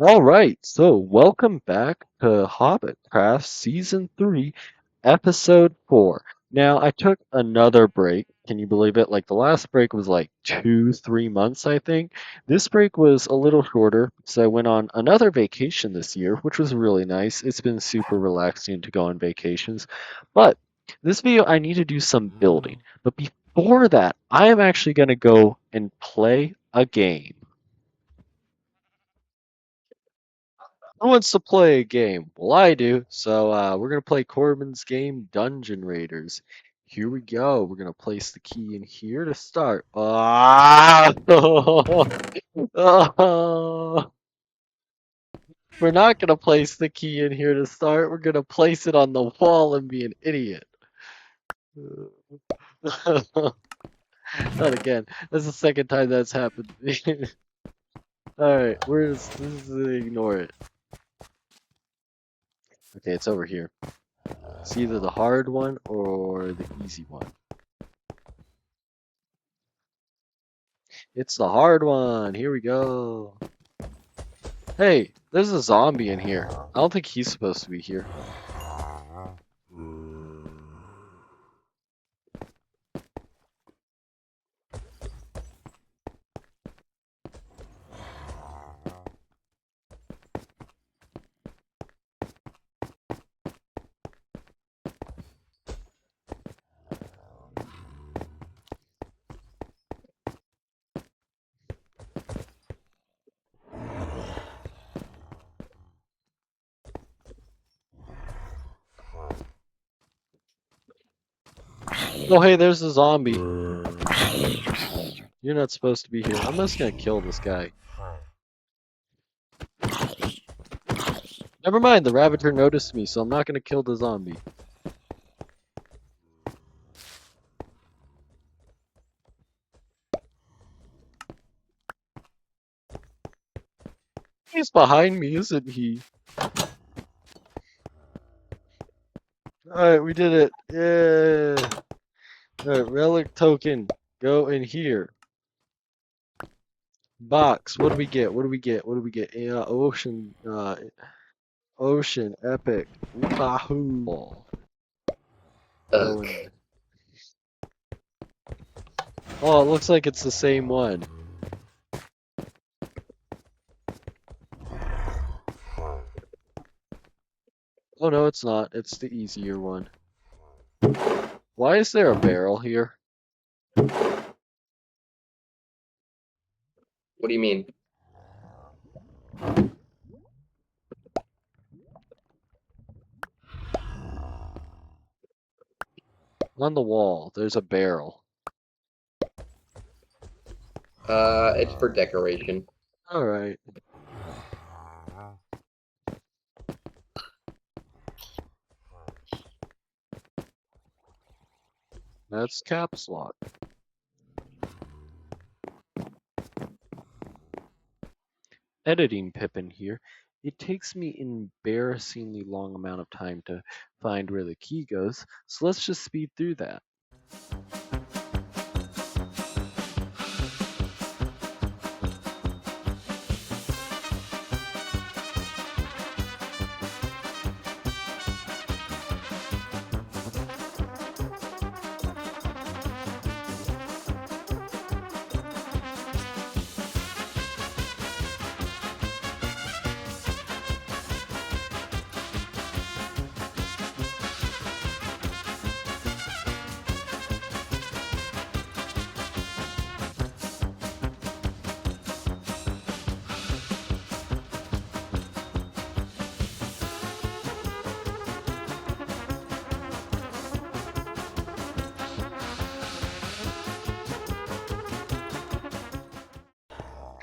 All right, so welcome back to Hobbit Craft Season 3, Episode 4. Now, I took another break. Can you believe it? Like the last break was like 3 months, I think. This break was a little shorter, so I went on another vacation this year, which was really nice. It's been super relaxing to go on vacations. But this video, I need to do some building. But before that, I am actually going to go and play a game. Who wants to play a game? Well, I do. So we're gonna play Corbin's game, Dungeon Raiders. Here we go. We're gonna place the key in here to start. Ah! Oh. We're not gonna place the key in here to start. We're gonna place it on the wall and be an idiot. Not again. That's the second time that's happened. All right, ignore it. Okay, it's over here. It's either the hard one or the easy one. It's the hard one. Here we go. Hey, there's a zombie in here. I don't think he's supposed to be here. Oh, hey, there's a zombie. You're not supposed to be here. I'm just gonna kill this guy. Never mind, the rabbiter noticed me, so I'm not gonna kill the zombie. He's behind me, isn't he? Alright, we did it. Yeah. Alright, relic token. Go in here. Box. What do we get? What do we get? What do we get? Ocean epic. Wahoo. Go in. Oh, it looks like it's the same one. Oh no, it's not. It's the easier one. Why is there a barrel here? What do you mean? On the wall, there's a barrel. It's for decoration. Alright. That's caps lock. Editing Pippin here. It takes me an embarrassingly long amount of time to find where the key goes, so let's just speed through that.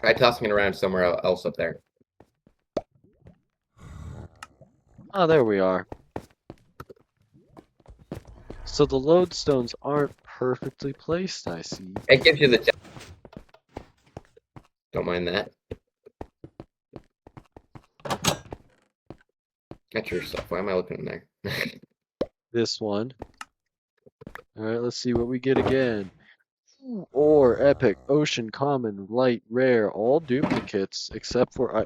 Try tossing it around somewhere else up there. Oh, there we are. So the lodestones aren't perfectly placed, I see. It gives you the. Don't mind that. That's your stuff. Why am I looking in there? This one. Alright, let's see what we get again. Or epic, ocean, common, light, rare, all duplicates except for I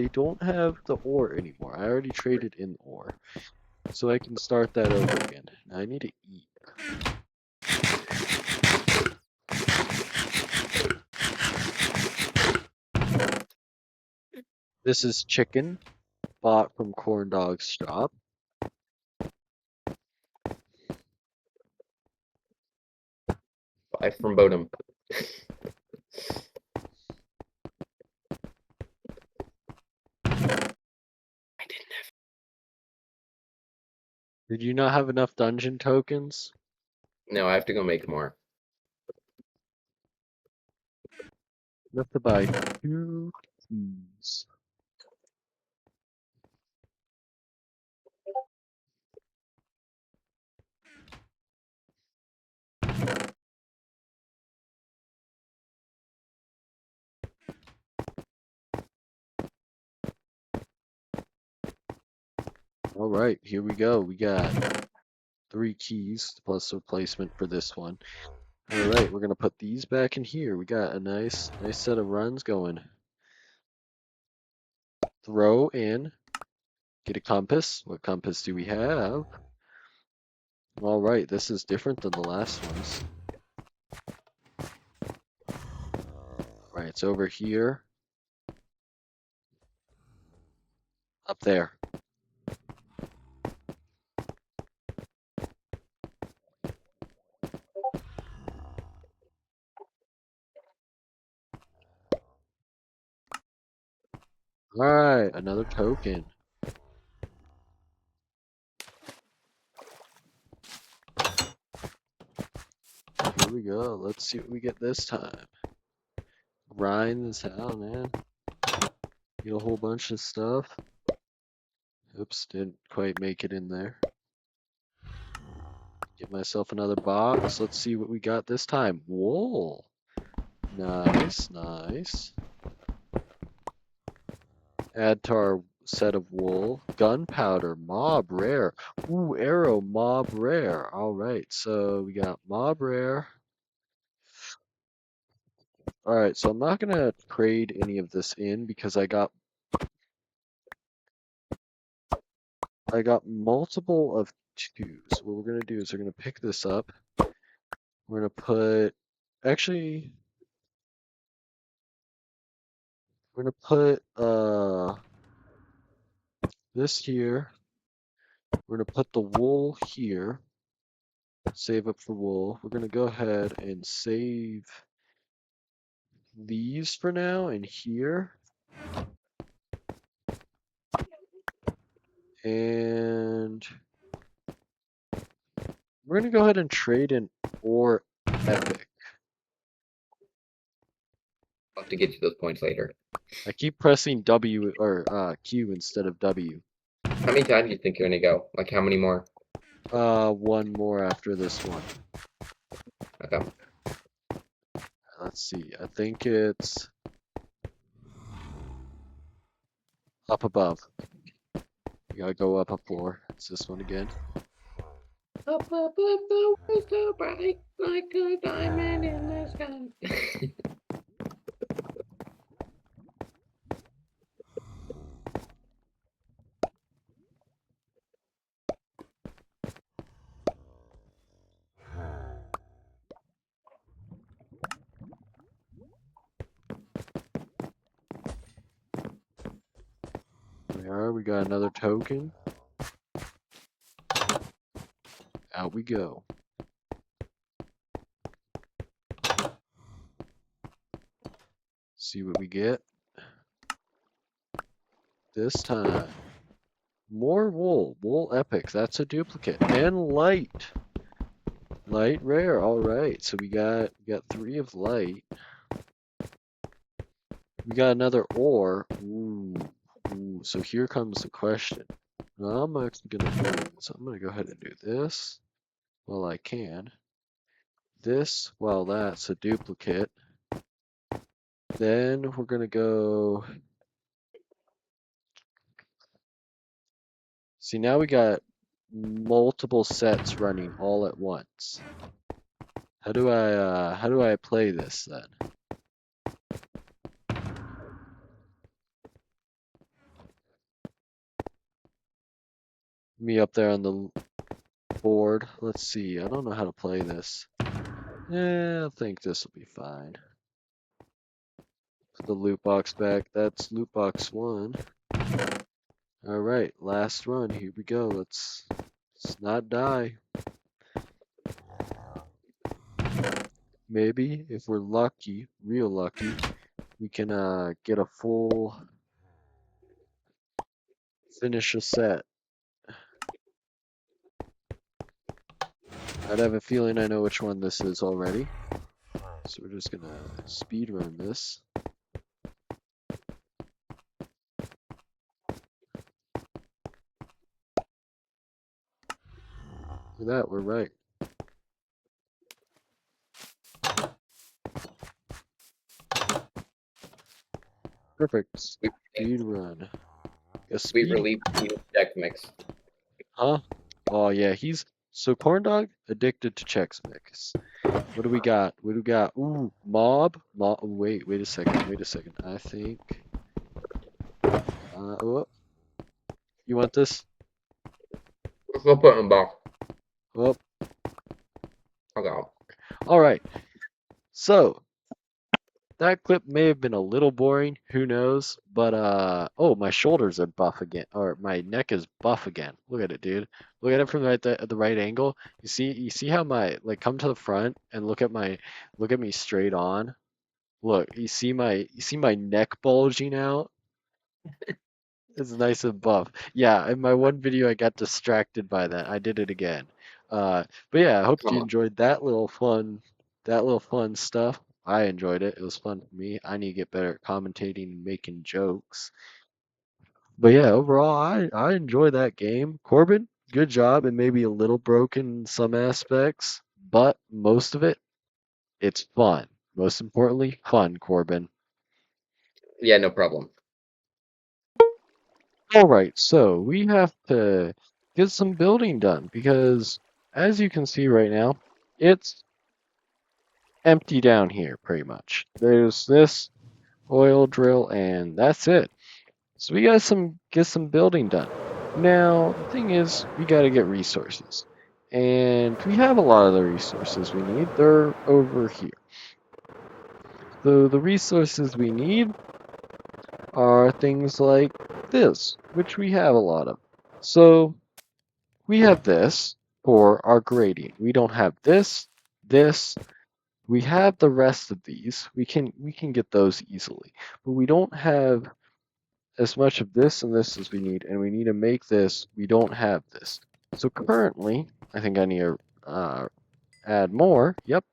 don't have the ore anymore. I already traded in ore. So I can start that over again. Now I need to eat. This is chicken bought from Corn Dog's shop. Buy from Bodum. Did you not have enough dungeon tokens? No, I have to go make more. You have to buy 2 keys. All right, here we go. We got 3 keys plus a replacement for this one. All right, we're gonna put these back in here. We got a nice set of runs going. Throw in, get a compass. What compass do we have? All right, this is different than the last ones. Right, it's over here, up there. All right, another token. Here we go. Let's see what we get this time. Grind as hell, man. Get a whole bunch of stuff. Oops, didn't quite make it in there. Get myself another box. Let's see what we got this time. Wool. Nice, nice. Add to our set of wool. Gunpowder, mob rare. Ooh, arrow, mob rare. All right, so we got mob rare. All right, so I'm not gonna trade any of this in because I got multiple of 2. So what we're gonna do is we're gonna pick this up. We're gonna put, actually, we're gonna put this here. We're gonna put the wool here. Save up for wool. We're gonna go ahead and save these for now and here. And we're gonna go ahead and trade in ore epic. I'll have to get you those points later. I keep pressing W or Q instead of W. How many times do you think you're gonna go? Like how many more? One more after this one. Okay. Let's see. I think it's up above. You gotta go up a floor. It's this one again. Up above the world so bright, like a diamond in the sky. There, we got another token. Out we go. See what we get this time. More wool. Wool epic. That's a duplicate. And light. Light rare. All right. So we got 3 of light. We got another ore. Ooh. Ooh. So here comes the question. Now I'm actually gonna do this. I'm gonna go ahead and do this while I can. This while that's a duplicate. Then we're gonna go. See, now we got multiple sets running all at once. how do I play this then? Me up there on the board. Let's see. I don't know how to play this. Yeah, I think this will be fine. Put the loot box back. That's loot box one. All right, last run. Here we go. Let's not die. Maybe if we're lucky, real lucky, we can get a full finish a set. I'd have a feeling I know which one this is already. So we're just gonna speed run this. Look at that, we're right. Perfect. Speed run. A Sweet speed, relief check mix. huh? Oh yeah, he's so corn dog addicted to Chex Mix. What do we got? What do we got? Ooh, mob. Mob. Wait a second. Wait a second. I think. Oh, you want this? Let's go put it in a box. Oh, Okay. all right. So that clip may have been a little boring. Who knows? But oh, my shoulders are buff again, or my neck is buff again. Look at it, dude. Look at it from the right angle. You see how my like come to the front and look at me straight on. Look, you see my neck bulging out? It's nice and buff. Yeah, in my one video I got distracted by that. I did it again. But yeah, I hope you Come on. enjoyed that little fun stuff. I enjoyed it. It was fun for me. I need to get better at commentating and making jokes. But yeah, overall I enjoy that game. Corbin, good job. It may be a little broken in some aspects, but most of it, it's fun. Most importantly, fun, Corbin. Yeah, no problem. All right, so we have to get some building done because as you can see right now, it's empty down here pretty much. There's this oil drill and that's it. So we got some get some building done. Now, the thing is, we got to get resources. And we have a lot of the resources we need. They're over here. So the resources we need are things like this, which we have a lot of. So we have this for our gradient. We don't have this. We have the rest of these. We can get those easily. But we don't have as much of this and this as we need, and we need to make this. We don't have this. So currently, I think I need to add more. Yep.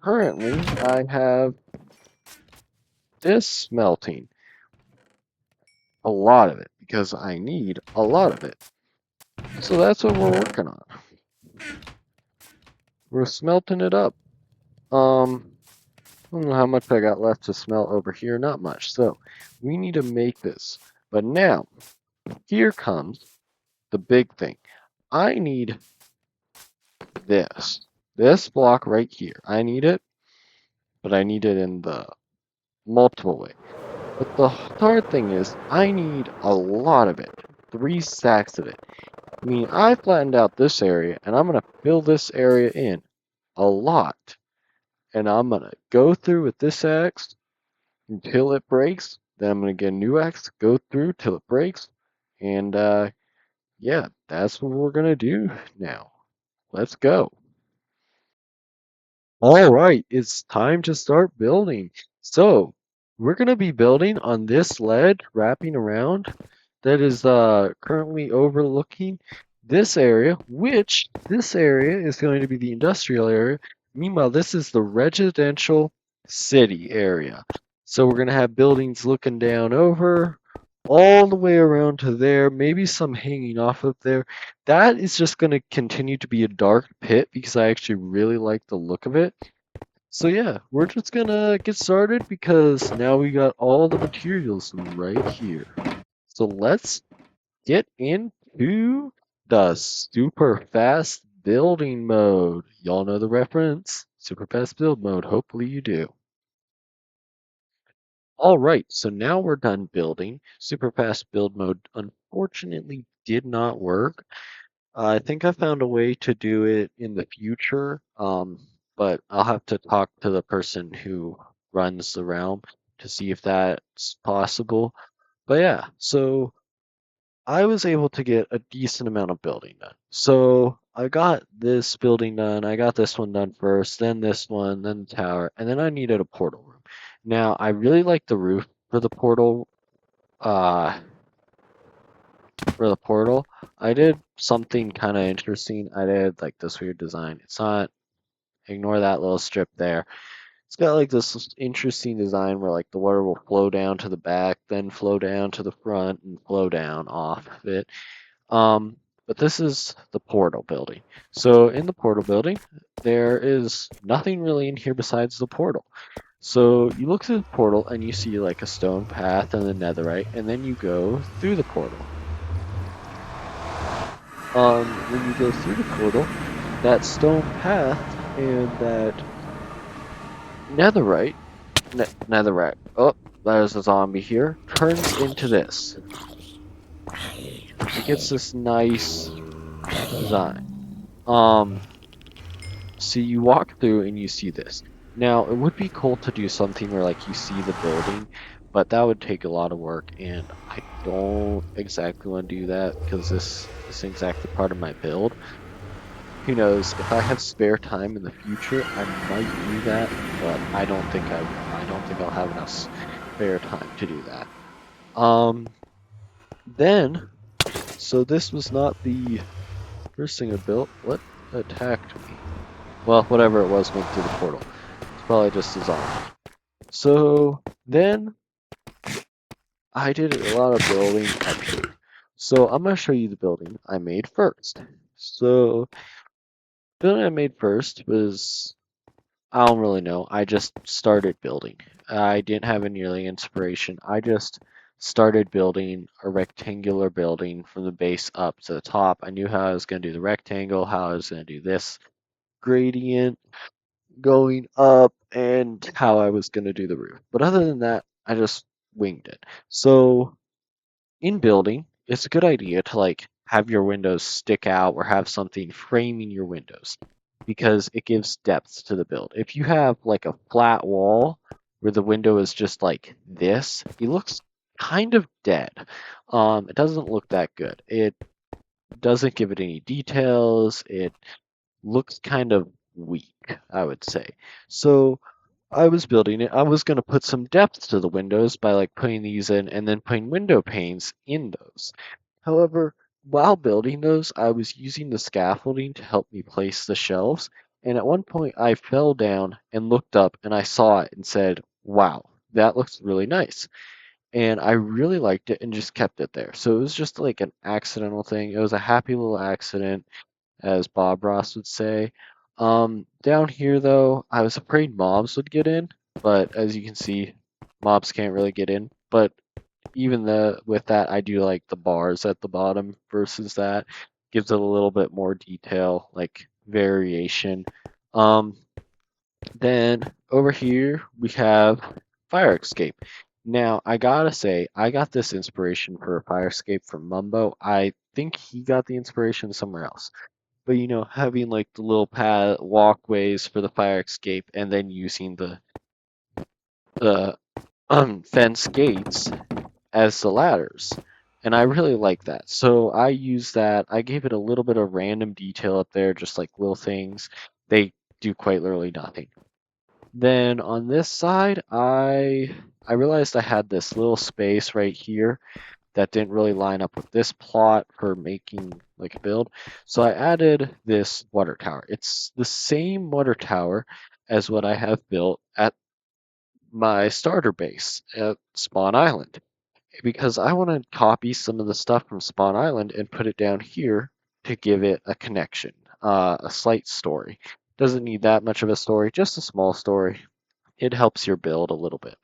Currently, I have this smelting. A lot of it, because I need a lot of it. So that's what we're working on. We're smelting it up. I don't know how much I got left to smelt over here. Not much. So we need to make this. But now, here comes the big thing. I need this. This block right here. I need it, but I need it in the multiple way. But the hard thing is, I need a lot of it. 3 stacks of it. I mean, I flattened out this area, and I'm going to fill this area in a lot. And I'm going to go through with this axe until it breaks. Then I'm going to get a new axe, go through till it breaks. And yeah, that's what we're going to do now. Let's go. All right, it's time to start building. So we're going to be building on this ledge wrapping around that is currently overlooking this area, which this area is going to be the industrial area. Meanwhile, this is the residential city area. So we're going to have buildings looking down over all the way around to there, maybe some hanging off of there. That is just going to continue to be a dark pit because I actually really like the look of it. So yeah, we're just gonna get started because now we got all the materials right here. So let's get into the super fast building mode. Y'all know the reference? Super fast build mode. Hopefully you do. All right, so now we're done building. Super fast build mode unfortunately did not work. I think I found a way to do it in the future, but I'll have to talk to the person who runs the realm to see if that's possible. But yeah, so I was able to get a decent amount of building done. So I got this building done, I got this one done first, then this one, then the tower, and then I needed a portal room. Now I really like the roof uh for the portal. I did something kind of interesting. I did like this weird design. It's not, ignore that little strip there. It's got like this interesting design where like the water will flow down to the back, then flow down to the front and flow down off of it. Um, but this is the portal building. So in the portal building, there is nothing really in here besides the portal. So you look through the portal and you see like a stone path and the netherite, and then you go through the portal. When you go through the portal, that stone path and that netherite, netherite, oh, there's a zombie here, turns into this. It gets this nice design. Um, so you walk through and you see this. Now, it would be cool to do something where like you see the building, but that would take a lot of work, and I don't exactly want to do that because this is exactly part of my build. Who knows? If I have spare time in the future, I might do that, but I don't think I will. I don't think I'll have enough spare time to do that. Um, then, so this was not the first thing I built. What attacked me? Well, whatever it was went through the portal. It's probably just a zombie. So then I did a lot of building up here. So I'm gonna show you the building I made first. So the building I made first was, I don't really know. I just started building. I didn't have any really inspiration. I just started building a rectangular building from the base up to the top. I knew how I was going to do the rectangle, how I was going to do this gradient going up, and how I was going to do the roof. But other than that, I just winged it. So in building, it's a good idea to like have your windows stick out or have something framing your windows because it gives depth to the build. If you have like a flat wall where the window is just like this, it looks kind of dead. It doesn't look that good. It doesn't give it any details. It looks kind of weak, I would say. So I was building it. I was going to put some depth to the windows by like putting these in and then putting window panes in those. However, while building those, I was using the scaffolding to help me place the shelves. And at one point, I fell down and looked up and I saw it and said, wow, that looks really nice. And I really liked it and just kept it there. So it was just like an accidental thing. It was a happy little accident, as Bob Ross would say. Down here, though, I was afraid mobs would get in, but as you can see, mobs can't really get in. But even with that, I do like the bars at the bottom versus that. Gives it a little bit more detail, like variation. Um, then over here we have fire escape. Now I gotta say, I got this inspiration for a fire escape from Mumbo. I think he got the inspiration somewhere else. But you know, having like the little path walkways for the fire escape and then using the fence gates as the ladders. And I really like that. So I use that. I gave it a little bit of random detail up there, just like little things. They do quite literally nothing. Then on this side, I realized I had this little space right here that didn't really line up with this plot for making like a build. So I added this water tower. It's the same water tower as what I have built at my starter base at Spawn Island because I want to copy some of the stuff from Spawn Island and put it down here to give it a connection, a slight story. Doesn't need that much of a story, just a small story. It helps your build a little bit.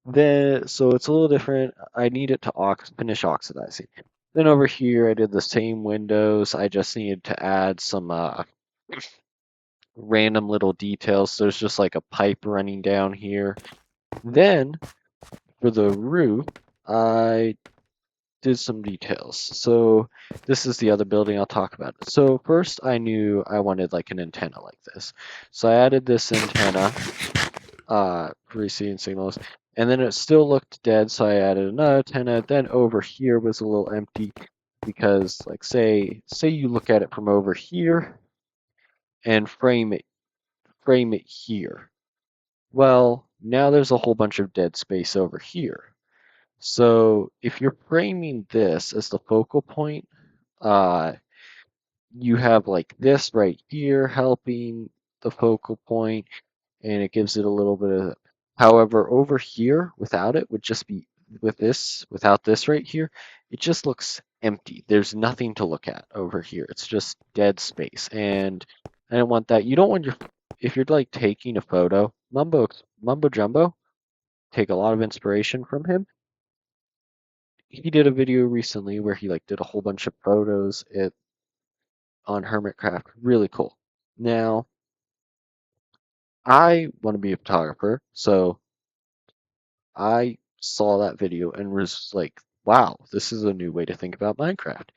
Then, so it's a little different. I need it to finish oxidizing. Then over here, I did the same windows. I just needed to add some random little details. There's just like a pipe running down here. Then for the roof, I did some details. So this is the other building I'll talk about. So first I knew I wanted like an antenna like this. So I added this antenna for receiving signals. And then it still looked dead, so I added another antenna. Then over here was a little empty because like say you look at it from over here and frame it here. Well, now there's a whole bunch of dead space over here. So if you're framing this as the focal point, uh, you have like this right here helping the focal point, and it gives it a little bit of. However, over here, without it, would just be without this right here, it just looks empty. There's nothing to look at over here. It's just dead space, and I don't want that. You don't want your, if you're like taking a photo, Mumbo Jumbo, take a lot of inspiration from him. He did a video recently where he like did a whole bunch of photos on Hermit Craft. Really cool. Now, I want to be a photographer, so I saw that video and was like, wow, this is a new way to think about Minecraft.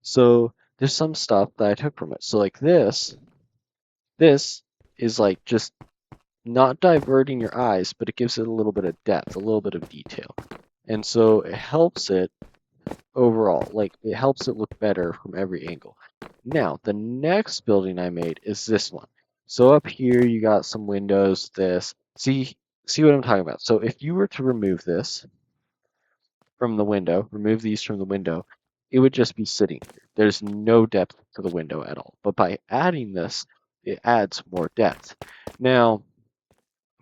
So there's some stuff that I took from it. So like this is like just not diverting your eyes, but it gives it a little bit of depth, a little bit of detail. And so it helps it overall. Like it helps it look better from every angle. Now, the next building I made is this one. So up here you got some windows, this. See what I'm talking about. So if you were to remove this from the window, remove these from the window, it would just be sitting here. There's no depth to the window at all. But by adding this, it adds more depth. Now,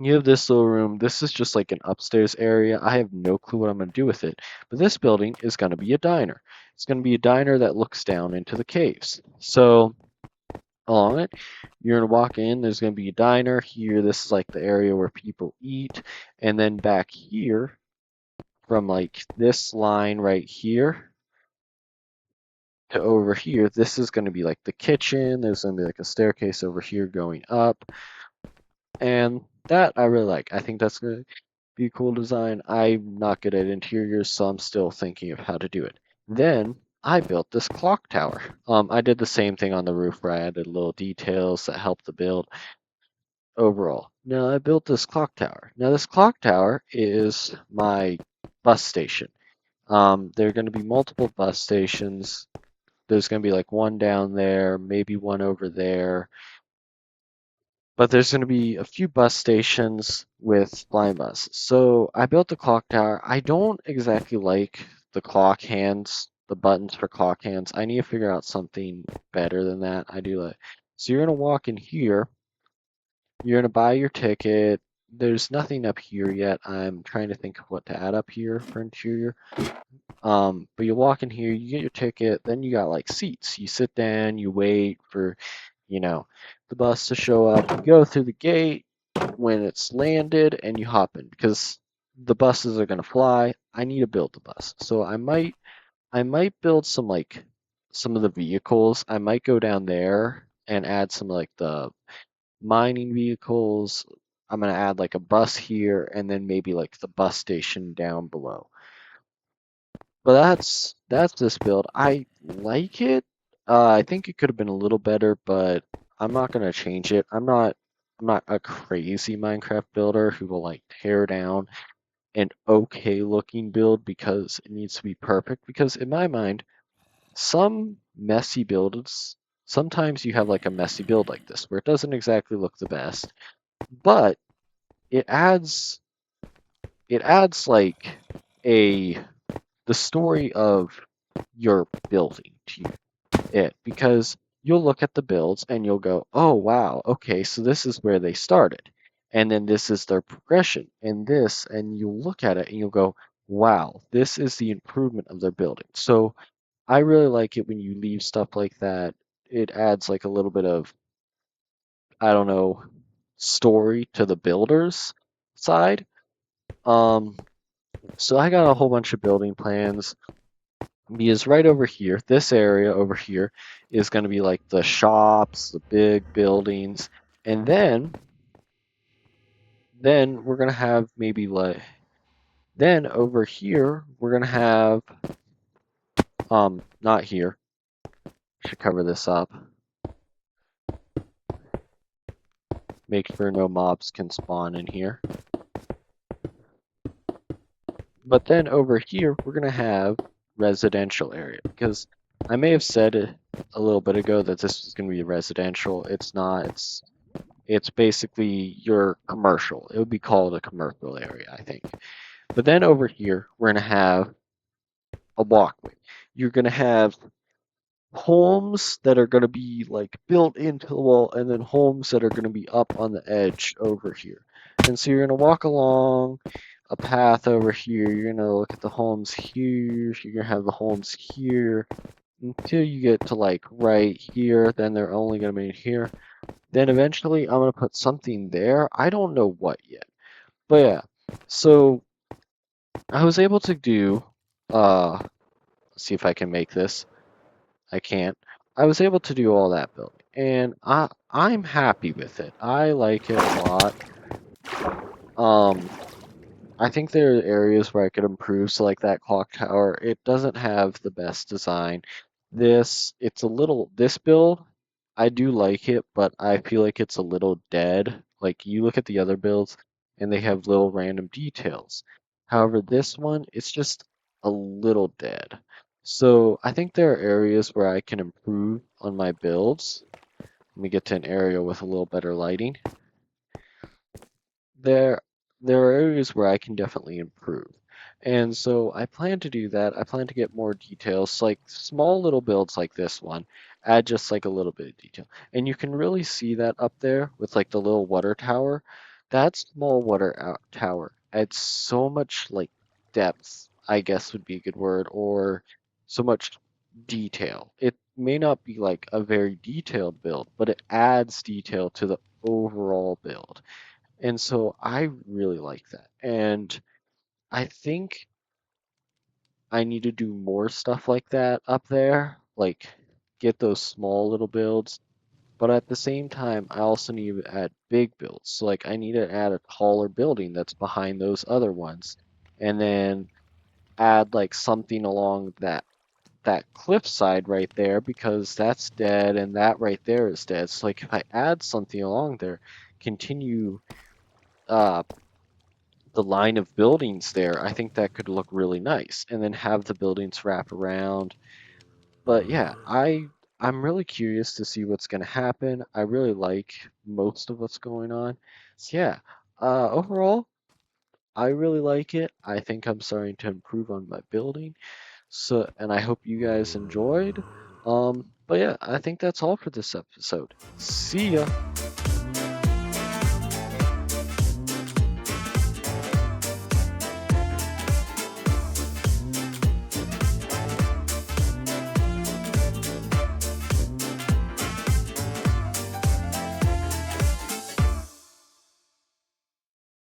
you have this little room. This is just like an upstairs area. I have no clue what I'm going to do with it. But this building is going to be a diner. It's going to be a diner that looks down into the caves. So along it, you're going to walk in. There's going to be a diner here. This is like the area where people eat. And then back here, from like this line right here to over here, this is going to be like the kitchen. There's going to be like a staircase over here going up. And that I really like. I think that's going to be a cool design. I'm not good at interiors, so I'm still thinking of how to do it. Then I built this clock tower. I did the same thing on the roof where I added little details that helped the build overall. Now I built this clock tower. Now this clock tower is my bus station. There are going to be multiple bus stations. There's going to be like one down there, maybe one over there. But there's going to be a few bus stations with blind bus. So I built the clock tower. I don't exactly like the clock hands, the buttons for clock hands. I need to figure out something better than that. I do like. So you're going to walk in here. You're going to buy your ticket. There's nothing up here yet. I'm trying to think of what to add up here for interior. But you walk in here, you get your ticket, then you got like seats. You sit down, you wait for, you know, the bus to show up. You go through the gate when it's landed and you hop in because the buses are gonna fly. I need to build the bus. So I might build some of the vehicles. I might go down there and add some like the mining vehicles. I'm gonna add like a bus here and then maybe like the bus station down below. But that's this build. I like it. I think it could have been a little better, but I'm not gonna change it. I'm not a crazy Minecraft builder who will like tear down an okay looking build because it needs to be perfect. Because in my mind, some messy builds, sometimes you have like a messy build like this where it doesn't exactly look the best, but it adds it adds like a the story of your building to it because you'll look at the builds and you'll go, oh wow, okay, so this is where they started. And then this is their progression and this, and you'll look at it and you'll go, wow, this is the improvement of their building. So I really like it when you leave stuff like that. It adds like a little bit of, I don't know, story to the builder's side. Um, so I got a whole bunch of building plans. Because right over here, this area over here is going to be like the shops, the big buildings, and then we're going to have maybe like then over here we're going to have not here. Should cover this up. Make sure no mobs can spawn in here. But then over here we're going to have residential area because I may have said a little bit ago that this was going to be residential. It's not. It's basically your commercial. It would be called a commercial area, I think. But then over here, we're going to have a walkway. You're going to have homes that are going to be like built into the wall, and then homes that are going to be up on the edge over here. And so you're going to walk along a path over here. You're going to look at the homes here. You're going to have the homes here until you get to like right here. Then they're only going to be here. Then eventually I'm going to put something there. I don't know what yet. But yeah, so I was able to do, let's see if I can make this. I can't. I was able to do all that building, and I'm happy with it. I like it a lot. Um, I think there are areas where I could improve. So like that clock tower, it doesn't have the best design. It's a little, this build, I do like it, but I feel like it's a little dead. Like you look at the other builds and they have little random details. However, this one, it's just a little dead. So I think there are areas where I can improve on my builds. Let me get to an area with a little better lighting. there there are areas where I can definitely improve. And so I plan to do that. I plan to get more details, like small little builds like this one, add just like a little bit of detail. And you can really see that up there with like the little water tower. That small tower adds so much like depth, I guess would be a good word, or so much detail. It may not be like a very detailed build, but it adds detail to the overall build. And so I really like that. And I think I need to do more stuff like that up there, like get those small little builds. But at the same time, I also need to add big builds. So like I need to add a taller building that's behind those other ones. And then add like something along that cliffside right there because that's dead and that right there is dead. So like if I add something along there, continue uh the line of buildings there, I think that could look really nice. And then have the buildings wrap around. But yeah, I'm really curious to see what's going to happen. I really like most of what's going on. So yeah, overall, I really like it. I think I'm starting to improve on my building. So, and I hope you guys enjoyed. But yeah, I think that's all for this episode. See ya.